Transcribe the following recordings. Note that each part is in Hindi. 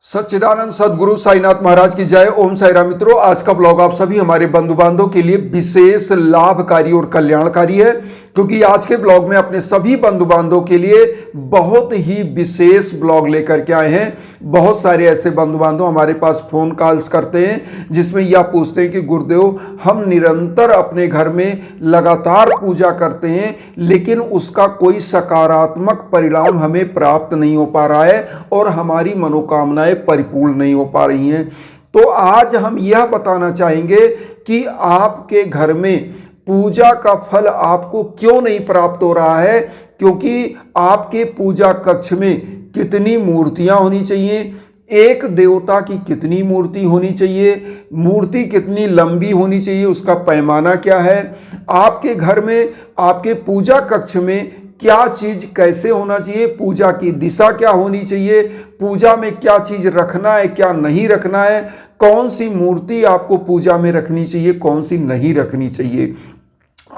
सच्चिदानंद सदगुरु साईनाथ महाराज की जय। ओम साईराम। मित्रों, आज का ब्लॉग आप सभी हमारे बंधु बांधव के लिए विशेष लाभकारी और कल्याणकारी है, क्योंकि आज के ब्लॉग में अपने सभी बंधु बांधव के लिए बहुत ही विशेष ब्लॉग लेकर के आए हैं। बहुत सारे ऐसे बंधु बांधव हमारे पास फोन कॉल्स करते हैं जिसमें यह पूछते हैं कि गुरुदेव, हम निरंतर अपने घर में लगातार पूजा करते हैं लेकिन उसका कोई सकारात्मक परिणाम हमें प्राप्त नहीं हो पा रहा है और हमारी मनोकामनाएं परिपूर्ण नहीं हो पा रही हैं। तो आज हम यह बताना चाहेंगे कि आपके घर में पूजा का फल आपको क्यों नहीं प्राप्त हो रहा है, क्योंकि आपके पूजा कक्ष में कितनी मूर्तियां होनी चाहिए, एक देवता की कितनी मूर्ति होनी चाहिए, मूर्ति कितनी लंबी होनी चाहिए, उसका पैमाना क्या है, आपके घर में आपके पूजा कक्ष में क्या चीज कैसे होना चाहिए, पूजा की दिशा क्या होनी चाहिए, पूजा में क्या चीज रखना है क्या नहीं रखना है, कौन सी मूर्ति आपको पूजा में रखनी चाहिए कौन सी नहीं रखनी चाहिए।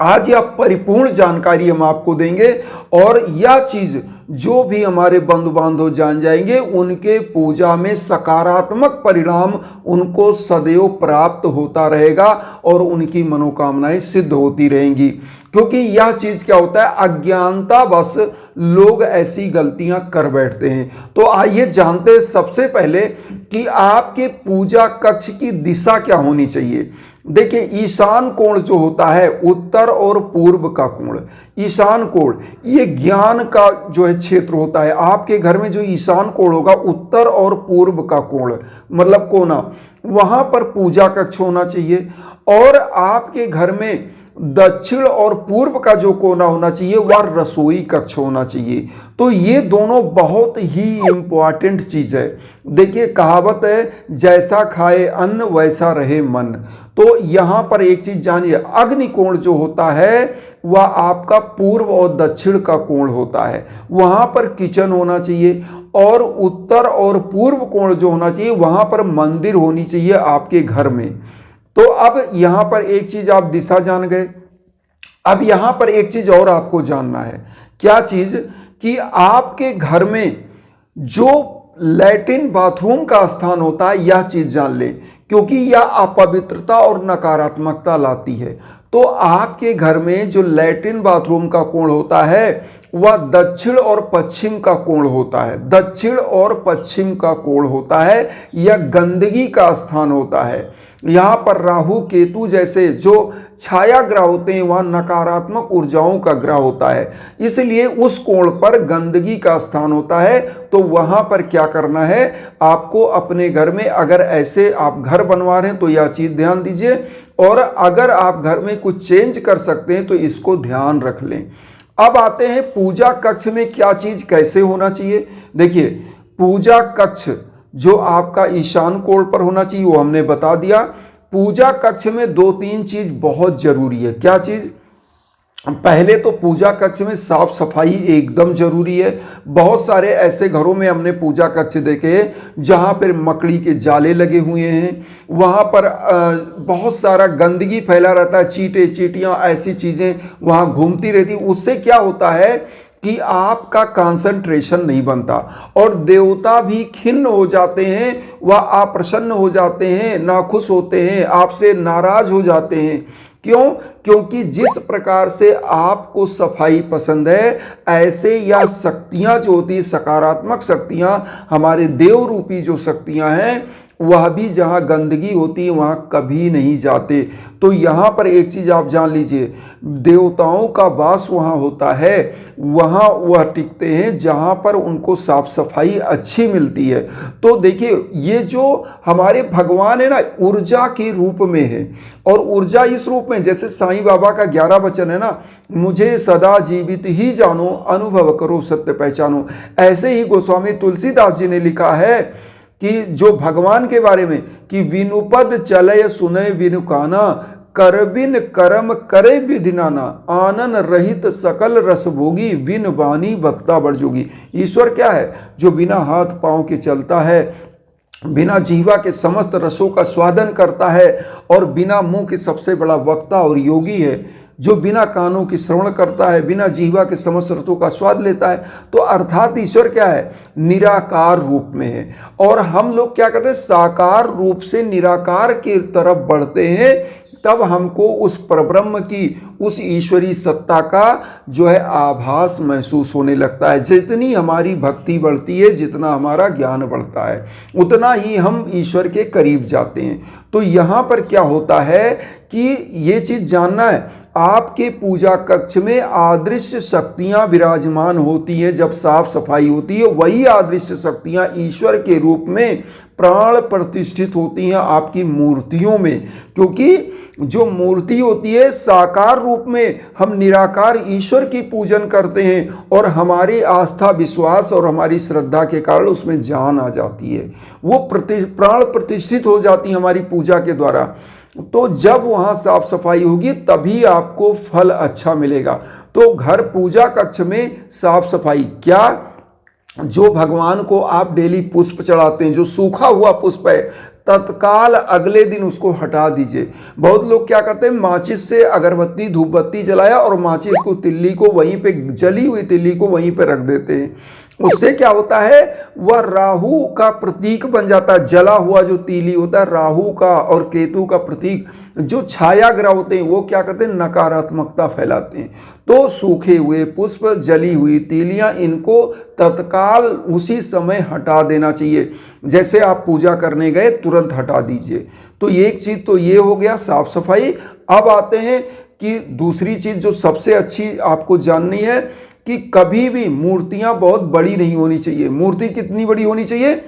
आज यह परिपूर्ण जानकारी हम आपको देंगे और यह चीज जो भी हमारे बंधु बांधव जान जाएंगे उनके पूजा में सकारात्मक परिणाम उनको सदैव प्राप्त होता रहेगा और उनकी मनोकामनाएं सिद्ध होती रहेंगी। क्योंकि यह चीज क्या होता है, अज्ञानतावश लोग ऐसी गलतियां कर बैठते हैं। तो आइए जानते हैं सबसे पहले कि आपके पूजा कक्ष की दिशा क्या होनी चाहिए। देखिए, ईशान कोण जो होता है, उत्तर और पूर्व का कोण, ईशान कोण ये ज्ञान का जो है क्षेत्र होता है। आपके घर में जो ईशान कोण होगा, उत्तर और पूर्व का कोण मतलब कोना, वहां पर पूजा कक्ष होना चाहिए। और आपके घर में दक्षिण और पूर्व का जो कोना होना चाहिए वह रसोई कक्ष होना चाहिए। तो ये दोनों बहुत ही इंपॉर्टेंट चीज है। देखिए, कहावत है, जैसा खाए अन्न वैसा रहे मन। तो यहां पर एक चीज जानिए, अग्निकोण जो होता है वह आपका पूर्व और दक्षिण का कोण होता है, वहां पर किचन होना चाहिए। और उत्तर और पूर्व कोण जो होना चाहिए वहां पर मंदिर होनी चाहिए आपके घर में। तो अब यहां पर एक चीज आप दिशा जान गए। अब यहां पर एक चीज और आपको जानना है। क्या चीज? कि आपके घर में जो लैट्रिन बाथरूम का स्थान होता है, यह चीज जान लें, क्योंकि यह अपवित्रता और नकारात्मकता लाती है। तो आपके घर में जो लैट्रिन बाथरूम का कोण होता है वह दक्षिण और पश्चिम का कोण होता है, दक्षिण और पश्चिम का कोण होता है। यह गंदगी का स्थान होता है। यहाँ पर राहु केतु जैसे जो छाया ग्रह होते हैं वह नकारात्मक ऊर्जाओं का ग्रह होता है, इसलिए उस कोण पर गंदगी का स्थान होता है। तो वहां पर क्या करना है, आपको अपने घर में, अगर ऐसे आप घर बनवा रहे हैं तो यह चीज ध्यान दीजिए, और अगर आप घर में कुछ चेंज कर सकते हैं तो इसको ध्यान रख लें। अब आते हैं पूजा कक्ष में क्या चीज कैसे होना चाहिए। देखिए, पूजा कक्ष जो आपका ईशान कोण पर होना चाहिए वो हमने बता दिया। पूजा कक्ष में दो तीन चीज बहुत जरूरी है। क्या चीज? पहले तो पूजा कक्ष में साफ सफाई एकदम जरूरी है। बहुत सारे ऐसे घरों में हमने पूजा कक्ष देखे जहां पर मकड़ी के जाले लगे हुए हैं, वहां पर बहुत सारा गंदगी फैला रहता है, चींटे चींटियां ऐसी चीजें वहां घूमती रहती। उससे क्या होता है कि आपका कंसंट्रेशन नहीं बनता और देवता भी खिन्न हो जाते हैं, वह अप्रसन्न हो जाते हैं, नाखुश होते हैं, आपसे नाराज हो जाते हैं। क्यों? क्योंकि जिस प्रकार से आपको सफाई पसंद है, ऐसे या शक्तियां जो होती है, सकारात्मक शक्तियां, हमारे देव रूपी जो शक्तियां हैं, वह भी जहां गंदगी होती है वहां कभी नहीं जाते। तो यहां पर एक चीज आप जान लीजिए, देवताओं का वास वहां होता है, वहां वह टिकते हैं जहां पर उनको साफ सफाई अच्छी मिलती है। तो देखिए, ये जो हमारे भगवान है ना, ऊर्जा के रूप में है, और ऊर्जा इस रूप में, जैसे साईं बाबा का 11 वचन है ना, मुझे सदा जीवित ही जानो, अनुभव करो सत्य पहचानो। ऐसे ही गोस्वामी तुलसीदास जी ने लिखा है कि जो भगवान के बारे में, कि विनुपद चलय सुनय विनुकाना, करबिन करम करे विधिनाना, आनन रहित सकल रस भोगी, विन वाणी वक्ता बड़जोगी। ईश्वर क्या है? जो बिना हाथ पांव के चलता है, बिना जीवा के समस्त रसों का स्वादन करता है और बिना मुंह के सबसे बड़ा वक्ता और योगी है। जो बिना कानों के श्रवण करता है, बिना जीवा के समस्त रसों का स्वाद लेता है। तो अर्थात ईश्वर क्या है, निराकार रूप में है। और हम लोग क्या करते हैं, साकार रूप से निराकार की तरफ बढ़ते हैं, तब हमको उस परब्रह्म की, उस ईश्वरी सत्ता का जो है आभास महसूस होने लगता है। जितनी हमारी भक्ति बढ़ती है, जितना हमारा ज्ञान बढ़ता है, उतना ही हम ईश्वर के करीब जाते हैं। तो यहाँ पर क्या होता है कि ये चीज़ जानना है, आपके पूजा कक्ष में अदृश्य शक्तियाँ विराजमान होती हैं। जब साफ सफाई होती है, वही अदृश्य शक्तियाँ ईश्वर के रूप में प्राण प्रतिष्ठित होती हैं आपकी मूर्तियों में। क्योंकि जो मूर्ति होती है, साकार रूप में हम निराकार ईश्वर की पूजन करते हैं, और हमारी आस्था, विश्वास और हमारी श्रद्धा के कारण उसमें जान आ जाती है, वो प्राण प्रतिष्ठित हो जाती है हमारी पूजा के द्वारा। तो जब वहाँ साफ सफाई होगी तभी आपको फल अच्छा मिलेगा। तो घर पूजा कक्ष में साफ सफाई, क्या जो भगवान को आप डेली पुष्प चढ़ाते हैं, जो सूखा हुआ पुष्प है, तत्काल अगले दिन उसको हटा दीजिए। बहुत लोग क्या करते हैं, माचिस से अगरबत्ती धूप बत्ती जलाया और माचिस को, तिल्ली को वहीं पे, जली हुई तिल्ली को वहीं पे रख देते हैं। उससे क्या होता है, वह राहु का प्रतीक बन जाता है। जला हुआ जो तीली होता है, राहु का और केतु का प्रतीक। जो छाया ग्रह होते हैं वो क्या करते हैं, नकारात्मकता फैलाते हैं। तो सूखे हुए पुष्प, जली हुई तीलियां, इनको तत्काल उसी समय हटा देना चाहिए। जैसे आप पूजा करने गए, तुरंत हटा दीजिए। तो एक चीज़ तो ये हो गया, साफ सफाई। अब आते हैं कि दूसरी चीज़ जो सबसे अच्छी आपको जाननी है, कि कभी भी मूर्तियां बहुत बड़ी नहीं होनी चाहिए। मूर्ति कितनी बड़ी होनी चाहिए,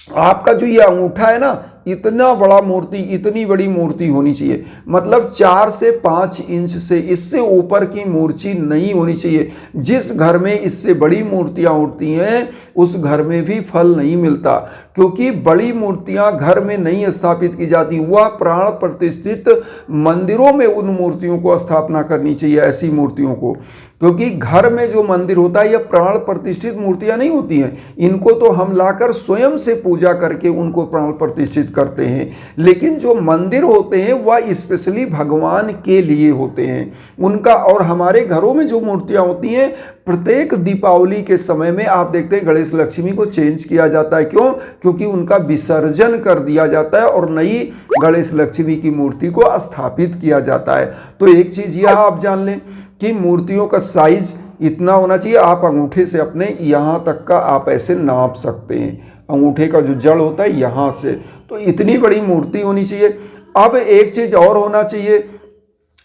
आपका जो ये अंगूठा है ना, इतना बड़ा मूर्ति, इतनी बड़ी मूर्ति होनी चाहिए। मतलब 4 से 5 इंच से इससे ऊपर की मूर्ति नहीं होनी चाहिए। जिस घर में इससे बड़ी मूर्तियां उठती हैं, उस घर में भी फल नहीं मिलता, क्योंकि बड़ी मूर्तियां घर में नहीं स्थापित की जाती। वह प्राण प्रतिष्ठित मंदिरों में उन मूर्तियों को स्थापना करनी चाहिए, ऐसी मूर्तियों को। क्योंकि घर में जो मंदिर होता है, यह प्राण प्रतिष्ठित मूर्तियां नहीं होती हैं। इनको तो हम लाकर स्वयं से पूजा करके उनको प्राण प्रतिष्ठित करते हैं। लेकिन जो मंदिर होते हैं वह स्पेशली भगवान के लिए होते हैं उनका। और हमारे घरों में जो मूर्तियां होती हैं, प्रत्येक दीपावली के समय में आप देखते हैं गणेश लक्ष्मी को चेंज किया जाता है। क्यों? क्योंकि उनका विसर्जन कर दिया जाता है और नई गणेश लक्ष्मी की मूर्ति को स्थापित किया जाता है। तो एक चीज़ यह आप जान लें कि मूर्तियों का साइज इतना होना चाहिए, आप अंगूठे से अपने यहाँ तक का आप ऐसे नाप सकते हैं। अंगूठे का जो जड़ होता है यहाँ से, तो इतनी बड़ी मूर्ति होनी चाहिए। अब एक चीज़ और होना चाहिए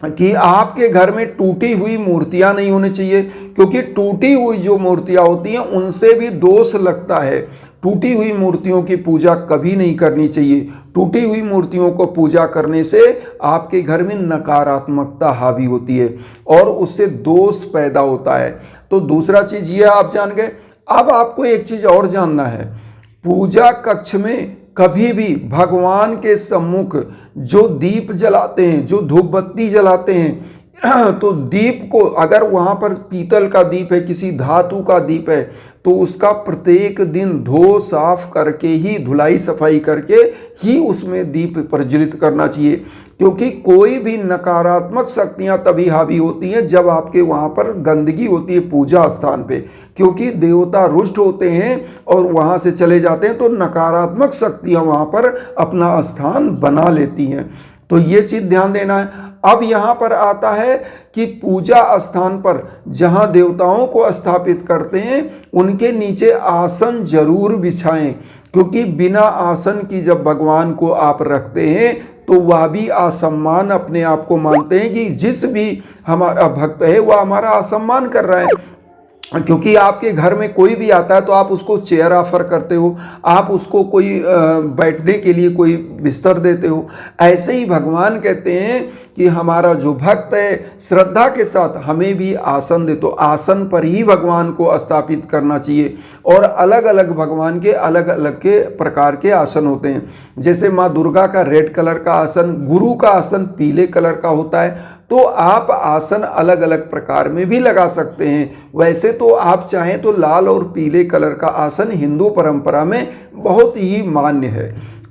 कि आपके घर में टूटी हुई मूर्तियां नहीं होनी चाहिए, क्योंकि टूटी हुई जो मूर्तियां होती हैं उनसे भी दोष लगता है। टूटी हुई मूर्तियों की पूजा कभी नहीं करनी चाहिए। टूटी हुई मूर्तियों को पूजा करने से आपके घर में नकारात्मकता हावी होती है और उससे दोष पैदा होता है। तो दूसरा चीज़ ये आप जान गए। अब आपको एक चीज़ और जानना है, पूजा कक्ष में कभी भी भगवान के सम्मुख जो दीप जलाते हैं, जो धूप बत्ती जलाते हैं, तो दीप को, अगर वहाँ पर पीतल का दीप है, किसी धातु का दीप है, तो उसका प्रत्येक दिन धो साफ करके ही, धुलाई सफाई करके ही उसमें दीप प्रज्वलित करना चाहिए। क्योंकि कोई भी नकारात्मक शक्तियां तभी हावी होती हैं जब आपके वहाँ पर गंदगी होती है पूजा स्थान पे, क्योंकि देवता रुष्ट होते हैं और वहाँ से चले जाते हैं, तो नकारात्मक शक्तियां वहाँ पर अपना स्थान बना लेती हैं। तो ये चीज़ ध्यान देना है। अब यहाँ पर आता है कि पूजा स्थान पर जहाँ देवताओं को स्थापित करते हैं उनके नीचे आसन जरूर बिछाएं, क्योंकि बिना आसन की जब भगवान को आप रखते हैं तो वह भी असम्मान अपने आप को मानते हैं कि जिस भी हमारा भक्त है वह हमारा असम्मान कर रहा है। क्योंकि आपके घर में कोई भी आता है तो आप उसको चेयर ऑफर करते हो, आप उसको कोई बैठने के लिए कोई बिस्तर देते हो। ऐसे ही भगवान कहते हैं कि हमारा जो भक्त है श्रद्धा के साथ हमें भी आसन दे, तो आसन पर ही भगवान को स्थापित करना चाहिए। और अलग अलग भगवान के अलग अलग के प्रकार के आसन होते हैं। जैसे माँ दुर्गा का रेड कलर का आसन, गुरु का आसन पीले कलर का होता है। तो आप आसन अलग अलग प्रकार में भी लगा सकते हैं। वैसे तो आप चाहें तो लाल और पीले कलर का आसन हिंदू परंपरा में बहुत ही मान्य है।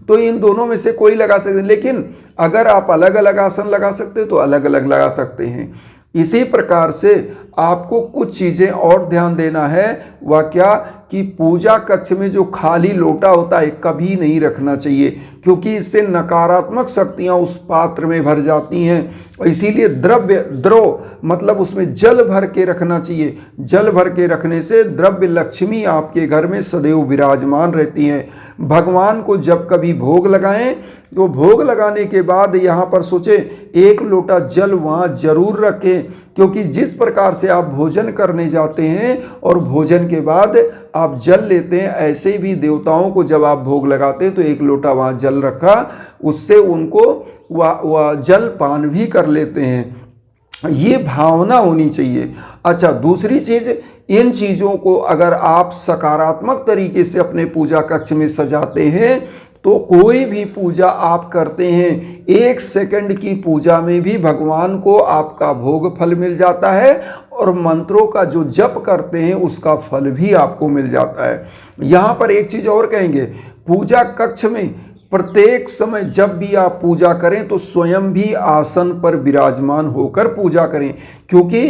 तो इन दोनों में से कोई लगा सकते हैं, लेकिन अगर आप अलग अलग आसन लगा सकते हो तो अलग अलग लगा सकते हैं। इसी प्रकार से आपको कुछ चीज़ें और ध्यान देना है, वह क्या कि पूजा कक्ष में जो खाली लोटा होता है कभी नहीं रखना चाहिए, क्योंकि इससे नकारात्मक शक्तियां उस पात्र में भर जाती हैं। इसीलिए द्रव मतलब उसमें जल भर के रखना चाहिए। जल भर के रखने से द्रव्य लक्ष्मी आपके घर में सदैव विराजमान रहती हैं। भगवान को जब कभी भोग लगाएं तो भोग लगाने के बाद यहाँ पर सोचे 1 लोटा जल वहाँ जरूर रखें, क्योंकि जिस प्रकार से आप भोजन करने जाते हैं और भोजन के बाद आप जल लेते हैं, ऐसे भी देवताओं को जब आप भोग लगाते हैं तो 1 लोटा वहाँ जल रखा, उससे उनको वह जल पान भी कर लेते हैं। ये भावना होनी चाहिए। अच्छा, दूसरी चीज़, इन चीज़ों को अगर आप सकारात्मक तरीके से अपने पूजा कक्ष में सजाते हैं तो कोई भी पूजा आप करते हैं 1 सेकंड की पूजा में भी भगवान को आपका भोग फल मिल जाता है और मंत्रों का जो जप करते हैं उसका फल भी आपको मिल जाता है। यहाँ पर एक चीज़ और कहेंगे, पूजा कक्ष में प्रत्येक समय जब भी आप पूजा करें तो स्वयं भी आसन पर विराजमान होकर पूजा करें, क्योंकि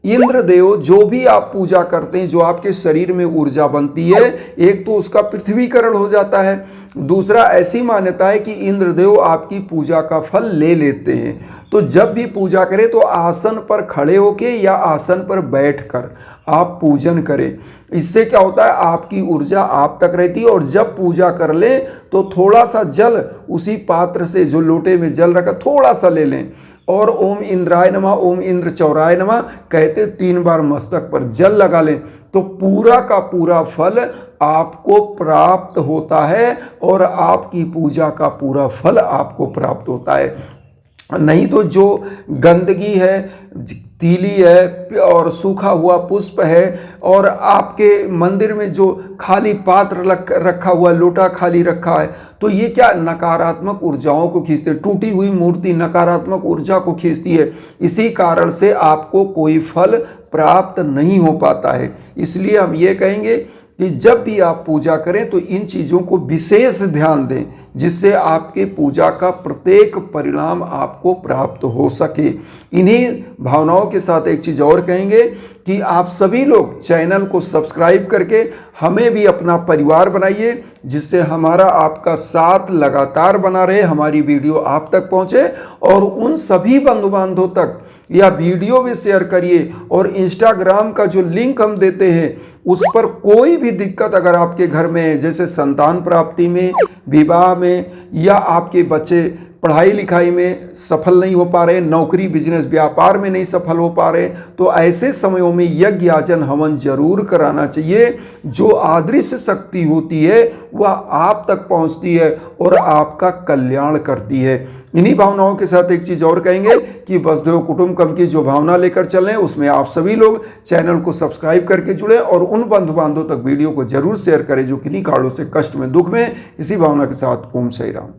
इंद्रदेव जो भी आप पूजा करते हैं, जो आपके शरीर में ऊर्जा बनती है, एक तो उसका पृथ्वीकरण हो जाता है, दूसरा ऐसी मान्यता है कि इंद्रदेव आपकी पूजा का फल ले लेते हैं। तो जब भी पूजा करें तो आसन पर खड़े होके या आसन पर बैठकर आप पूजन करें। इससे क्या होता है, आपकी ऊर्जा आप तक रहती है। और जब पूजा कर लें तो थोड़ा सा जल उसी पात्र से, जो लोटे में जल रखा, थोड़ा सा ले लें और ओम इंद्राय नमः, ओम इंद्र चौराय नमः कहते 3 बार मस्तक पर जल लगा लें, तो पूरा का पूरा फल आपको प्राप्त होता है और आपकी पूजा का पूरा फल आपको प्राप्त होता है। नहीं तो जो गंदगी है, तीली है और सूखा हुआ पुष्प है और आपके मंदिर में जो खाली पात्र रखा हुआ, लोटा खाली रखा है, तो ये क्या नकारात्मक ऊर्जाओं को खींचते हैं। टूटी हुई मूर्ति नकारात्मक ऊर्जा को खींचती है, इसी कारण से आपको कोई फल प्राप्त नहीं हो पाता है। इसलिए हम ये कहेंगे कि जब भी आप पूजा करें तो इन चीज़ों को विशेष ध्यान दें, जिससे आपके पूजा का प्रत्येक परिणाम आपको प्राप्त हो सके। इन्हीं भावनाओं के साथ एक चीज़ और कहेंगे कि आप सभी लोग चैनल को सब्सक्राइब करके हमें भी अपना परिवार बनाइए, जिससे हमारा आपका साथ लगातार बना रहे, हमारी वीडियो आप तक पहुँचे और उन सभी बंधु बांधवों तक या वीडियो भी शेयर करिए। और इंस्टाग्राम का जो लिंक हम देते हैं उस पर कोई भी दिक्कत अगर आपके घर में है, जैसे संतान प्राप्ति में, विवाह में, या आपके बच्चे पढ़ाई लिखाई में सफल नहीं हो पा रहे, नौकरी बिजनेस व्यापार में नहीं सफल हो पा रहे, तो ऐसे समयों में यज्ञ याचन हवन जरूर कराना चाहिए। जो अदृश्य शक्ति होती है वह आप तक पहुंचती है और आपका कल्याण करती है। इन्हीं भावनाओं के साथ एक चीज़ और कहेंगे कि वसुधैव कुटुंबकम की जो भावना लेकर चलें, उसमें आप सभी लोग चैनल को सब्सक्राइब करके जुड़े और उन बंधु बांधवों तक वीडियो को जरूर शेयर करें जो किन्हीं कारणों से कष्ट में, दुख में। इसी भावना के साथ ओम साई राम।